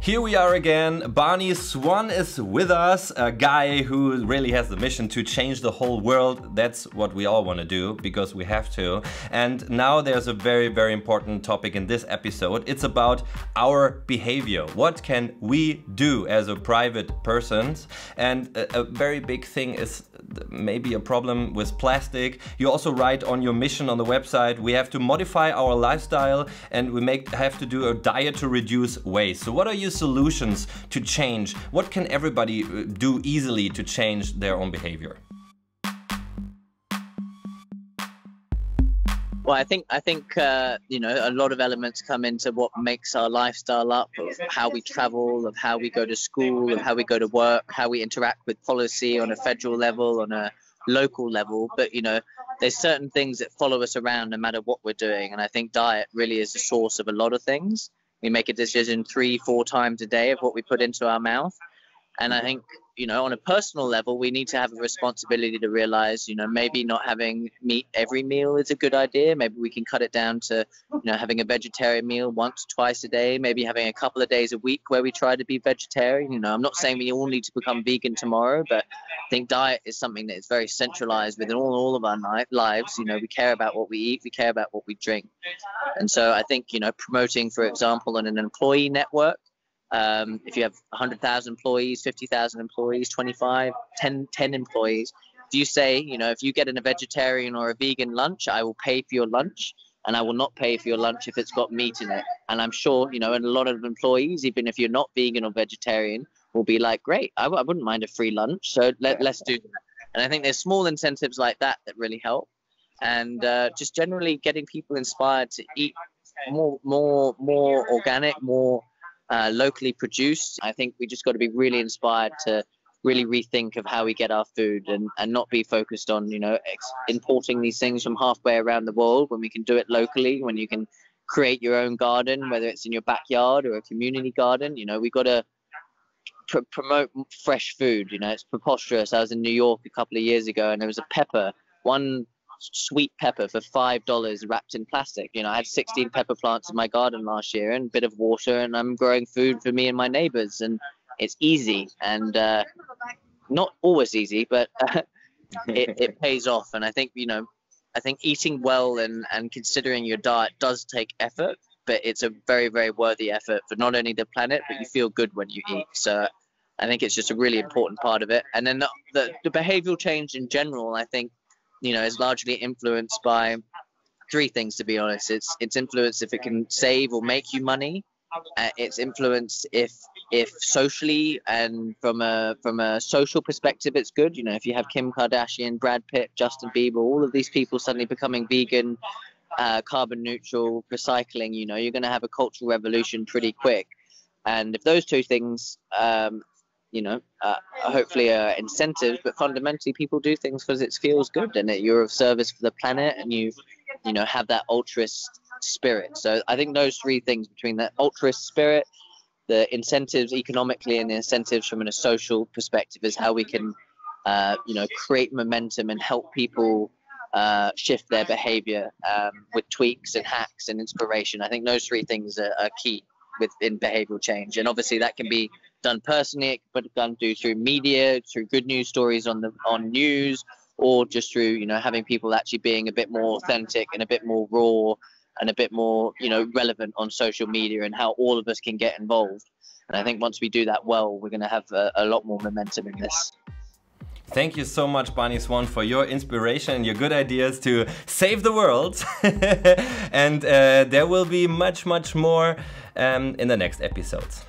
Here we are again. Barney Swan is with us, a guy who really has the mission to change the whole world. That's what we all want to do because we have to. And now there's a very, very important topic in this episode. It's about our behavior. What can we do as a private person? And a very big thing is maybe a problem with plastic. You also write on your mission on the website, we have to modify our lifestyle and we have to do a diet to reduce waste. So what are your solutions to change? What can everybody do easily to change their own behavior? Well, I think you know, a lot of elements come into what makes our lifestyle up, of how we travel, of how we go to school, of how we go to work, how we interact with policy on a federal level, on a local level. But you know, there's certain things that follow us around no matter what we're doing, and I think diet really is the source of a lot of things. We make a decision 3-4 times a day of what we put into our mouth, and I think, you know, on a personal level, we need to have a responsibility to realize, you know, maybe not having meat every meal is a good idea. Maybe we can cut it down to, you know, having a vegetarian meal once, twice a day, maybe having a couple of days a week where we try to be vegetarian. You know, I'm not saying we all need to become vegan tomorrow, but I think diet is something that is very centralized within all of our lives. You know, we care about what we eat, we care about what we drink. And so I think, you know, promoting, for example, on an employee network, if you have 100,000 employees, 50,000 employees, 25, 10 employees, if you say, you know, if you get a vegetarian or a vegan lunch, I will pay for your lunch, and I will not pay for your lunch if it's got meat in it. And I'm sure, you know, and a lot of employees, even if you're not vegan or vegetarian, will be like, great, I wouldn't mind a free lunch, so let's do that. And I think there's small incentives like that that really help. And just generally getting people inspired to eat more organic, more locally produced. I think we just got to be really inspired to really rethink of how we get our food, and not be focused on, you know, importing these things from halfway around the world when we can do it locally, when you can create your own garden, whether it's in your backyard or a community garden. You know, we got to promote fresh food. You know, it's preposterous. I was in New York a couple of years ago, and there was a pepper, one sweet pepper for $5 wrapped in plastic. You know, I had 16 pepper plants in my garden last year and a bit of water, and I'm growing food for me and my neighbors, and it's easy, and not always easy, but it pays off. And I think, you know, I think eating well and considering your diet does take effort, but it's a very, very worthy effort for not only the planet, but you feel good when you eat. So I think it's just a really important part of it. And then the behavioral change in general, I think, you know, is largely influenced by 3 things, to be honest. It's influenced if it can save or make you money. It's influenced if socially and from a social perspective it's good. You know, if you have Kim Kardashian, Brad Pitt, Justin Bieber, all of these people suddenly becoming vegan, carbon neutral, recycling, you know, you're going to have a cultural revolution pretty quick. And if those 2 things you know, hopefully incentives, but fundamentally people do things because it feels good and that you're of service for the planet, and you know, have that altruist spirit. So I think those 3 things, between the altruist spirit, the incentives economically, and the incentives from a social perspective, is how we can you know, create momentum and help people shift their behavior with tweaks and hacks and inspiration. I think those 3 things are key within behavioral change. And obviously that can be done personally, it can be done through media, through good news stories on news, or just through, you know, having people actually being a bit more authentic and a bit more raw and a bit more, you know, relevant on social media, and how all of us can get involved. And I think once we do that well, we're going to have a lot more momentum in this. Thank you so much, Barney Swan, for your inspiration and your good ideas to save the world. And there will be much more in the next episodes.